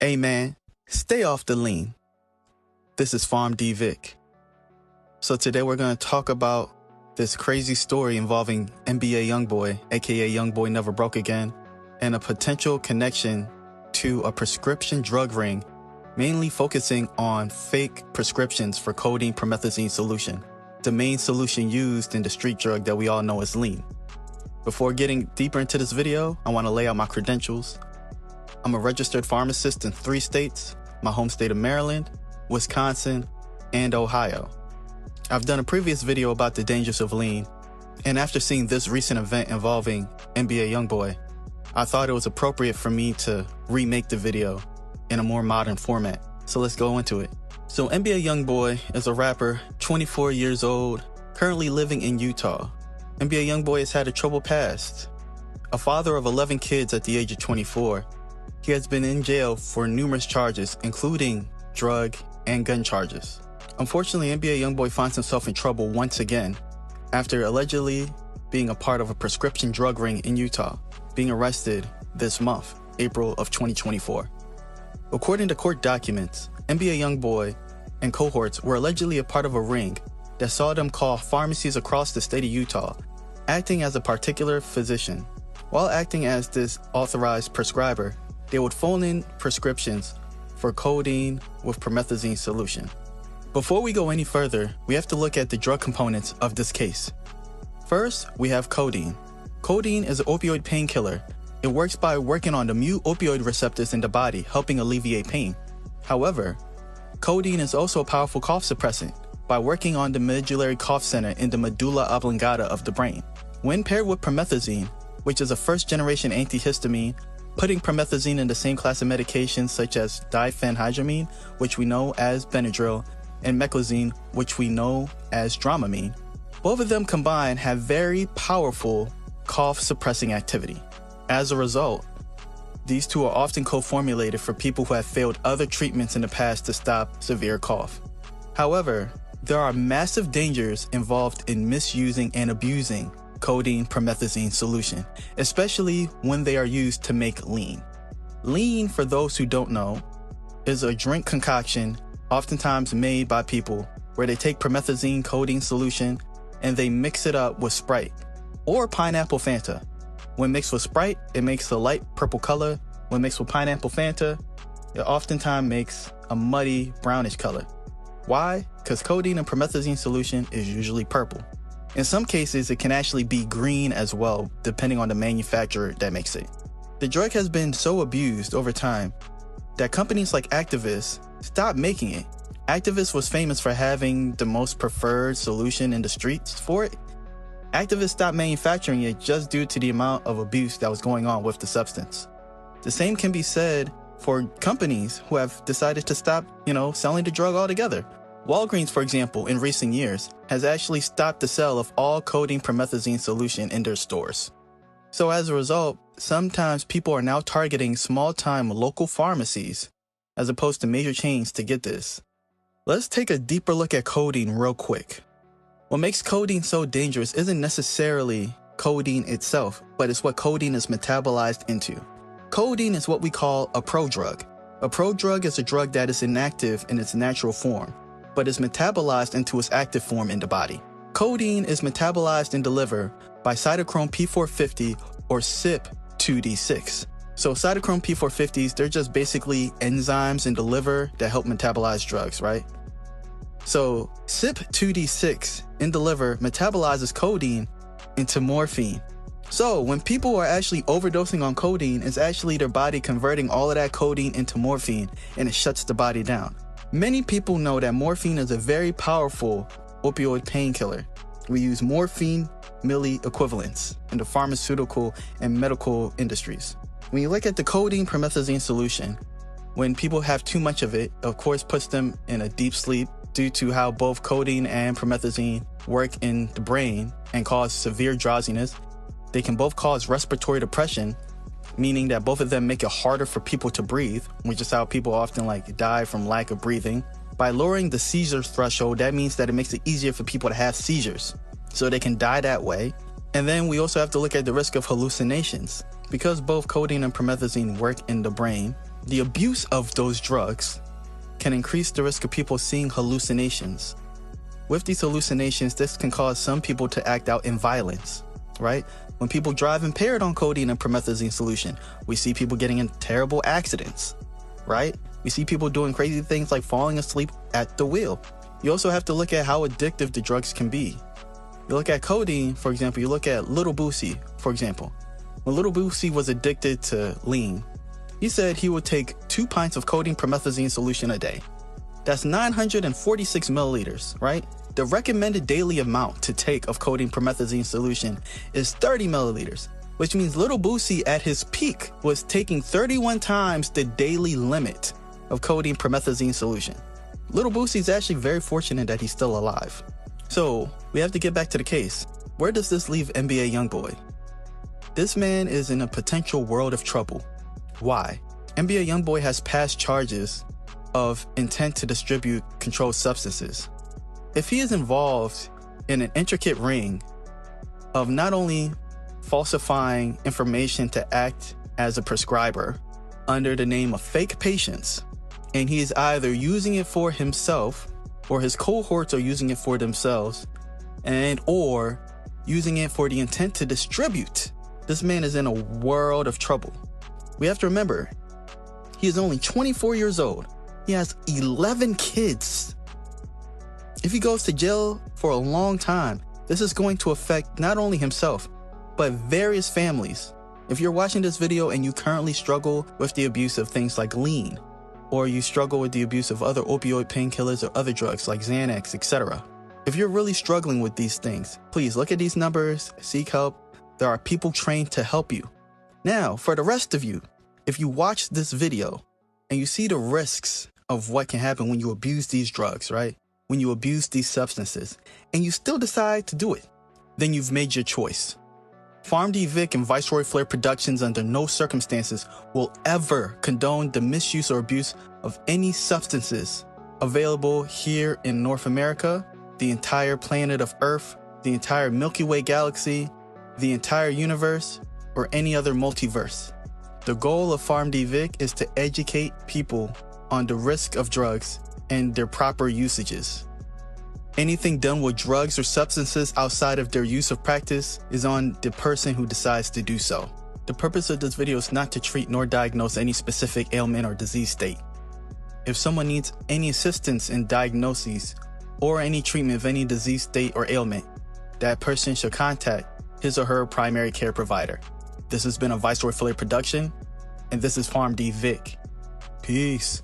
Hey man, stay off the lean. This is PharmD Vic. So today we're going to talk about this crazy story involving NBA Youngboy, aka Youngboy Never Broke Again, and a potential connection to a prescription drug ring, mainly focusing on fake prescriptions for codeine promethazine solution, the main solution used in the street drug that we all know as lean. Before getting deeper into this video, I want to lay out my credentials. I'm a registered pharmacist in 3 states, my home state of Maryland, Wisconsin, and Ohio. I've done a previous video about the dangers of lean, and after seeing this recent event involving NBA Youngboy, I thought it was appropriate for me to remake the video in a more modern format. So let's go into it. So NBA Youngboy is a rapper, 24 years old, currently living in Utah. NBA Youngboy has had a troubled past. A father of 11 kids at the age of 24, he has been in jail for numerous charges, including drug and gun charges. Unfortunately, NBA Youngboy finds himself in trouble once again after allegedly being a part of a prescription drug ring in Utah, being arrested this month, April of 2024. According to court documents, NBA Youngboy and cohorts were allegedly a part of a ring that saw them call pharmacies across the state of Utah, acting as a particular physician. While acting as this authorized prescriber, they would phone in prescriptions for codeine with promethazine solution. Before we go any further, we have to look at the drug components of this case. First, we have codeine. Codeine is an opioid painkiller. It works by working on the mu opioid receptors in the body, helping alleviate pain. However, codeine is also a powerful cough suppressant by working on the medullary cough center in the medulla oblongata of the brain. When paired with promethazine, which is a first-generation antihistamine, putting promethazine in the same class of medications such as diphenhydramine, which we know as Benadryl, and meclizine, which we know as Dramamine, both of them combined have very powerful cough-suppressing activity. As a result, these two are often co-formulated for people who have failed other treatments in the past to stop severe cough. However, there are massive dangers involved in misusing and abusing codeine promethazine solution, especially when they are used to make lean. Lean, for those who don't know, is a drink concoction oftentimes made by people where they take promethazine codeine solution and they mix it up with Sprite or pineapple Fanta. When mixed with Sprite, it makes a light purple color. When mixed with pineapple Fanta, it oftentimes makes a muddy brownish color. Why? Because codeine and promethazine solution is usually purple. In some cases, it can actually be green as well, depending on the manufacturer that makes it. The drug has been so abused over time that companies like Actavis stopped making it. Actavis was famous for having the most preferred solution in the streets for it. Actavis stopped manufacturing it just due to the amount of abuse that was going on with the substance. The same can be said for companies who have decided to stop, selling the drug altogether. Walgreens, for example, in recent years, has actually stopped the sale of all codeine promethazine solution in their stores. So as a result, sometimes people are now targeting small-time local pharmacies as opposed to major chains to get this. Let's take a deeper look at codeine real quick. What makes codeine so dangerous isn't necessarily codeine itself, but it's what codeine is metabolized into. Codeine is what we call a prodrug. A prodrug is a drug that is inactive in its natural form, but is metabolized into its active form in the body. Codeine is metabolized in the liver by cytochrome P450 or CYP2D6. So cytochrome P450s, they're just basically enzymes in the liver that help metabolize drugs, right? So CYP2D6 in the liver metabolizes codeine into morphine. So when people are actually overdosing on codeine, it's actually their body converting all of that codeine into morphine, and it shuts the body down. Many people know that morphine is a very powerful opioid painkiller. We use morphine milli equivalents in the pharmaceutical and medical industries. When you look at the codeine promethazine solution, when people have too much of it, of course puts them in a deep sleep due to how both codeine and promethazine work in the brain and cause severe drowsiness. They can both cause respiratory depression, meaning that both of them make it harder for people to breathe, which is how people often die from lack of breathing. By lowering the seizure threshold, that means that it makes it easier for people to have seizures, so they can die that way. And then we also have to look at the risk of hallucinations. Because both codeine and promethazine work in the brain, The abuse of those drugs can increase the risk of people seeing hallucinations. With these hallucinations, this can cause some people to act out in violence, right? When people drive impaired on codeine and promethazine solution, we see people getting in terrible accidents, right? We see people doing crazy things like falling asleep at the wheel. You also have to look at how addictive the drugs can be. You look at codeine, for example, you look at Little Boosie, for example. When Little Boosie was addicted to lean, he said he would take 2 pints of codeine promethazine solution a day. That's 946 milliliters, right? The recommended daily amount to take of codeine promethazine solution is 30 milliliters, which means Little Boosie at his peak was taking 31 times the daily limit of codeine promethazine solution. Little Boosie's actually very fortunate that he's still alive. So we have to get back to the case. Where does this leave NBA Youngboy? This man is in a potential world of trouble. Why? NBA Youngboy has past charges of intent to distribute controlled substances. If he is involved in an intricate ring of not only falsifying information to act as a prescriber under the name of fake patients, and he is either using it for himself or his cohorts are using it for themselves and or using it for the intent to distribute, this man is in a world of trouble. We have to remember, he is only 24 years old. He has 11 kids. If he goes to jail for a long time, this is going to affect not only himself, but various families. If you're watching this video and you currently struggle with the abuse of things like lean, or you struggle with the abuse of other opioid painkillers or other drugs like Xanax, etc. If you're really struggling with these things, please look at these numbers, seek help. There are people trained to help you. Now, for the rest of you, if you watch this video and you see the risks of what can happen when you abuse these drugs, right? When you abuse these substances, and you still decide to do it, then you've made your choice. PharmD Vic and Viceroy Flair Productions under no circumstances will ever condone the misuse or abuse of any substances available here in North America, the entire planet of Earth, the entire Milky Way galaxy, the entire universe, or any other multiverse. The goal of PharmD Vic is to educate people on the risk of drugs and their proper usages. Anything done with drugs or substances outside of their use of practice is on the person who decides to do so. The purpose of this video is not to treat nor diagnose any specific ailment or disease state. If someone needs any assistance in diagnoses or any treatment of any disease state or ailment, that person should contact his or her primary care provider. This has been a Viceroy Flair production, and this is PharmD Vic. Peace.